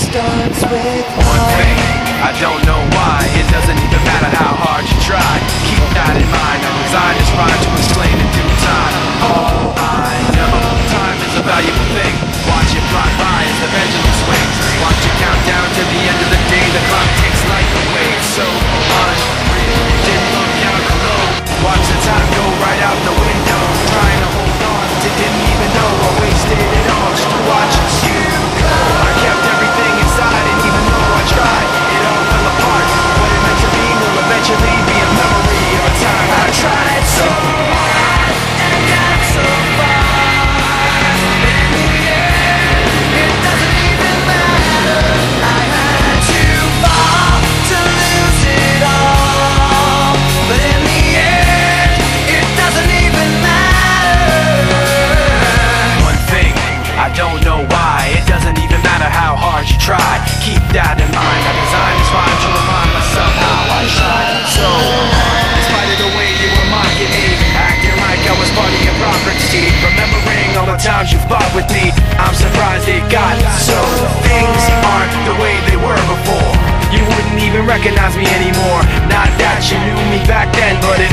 starts with one thing. I don't know why. It doesn't even matter how hard you try. Keep that in mind. I designed this rhyme to explain in due time. All I know, time is a valuable thing. Watch it fly by as the pendulum swings. Watch it count down to the end of the day. The clock takes life away. It's so unreal. Didn't look down below. Watch the time go right out the window. Trying to hold on to didn't even know I wasted it all just to watch you go. I kept everything inside, and even though I tried, it all fell apart. What it meant to be will eventually be a memory of a time I tried so hard and got so far. In the end, it doesn't even matter. I had to fall to lose it all, but in the end, it doesn't even matter. One thing, I don't know why. It doesn't even matter how hard you try. Keep that in mind. I designed this rhyme to remind myself how I tried so hard. In spite of the way you were mocking me, acting like I was part of your property, remembering all the times you fought with me, I'm surprised it got so. Things aren't the way they were before. You wouldn't even recognize me anymore. Not that you knew me back then, but it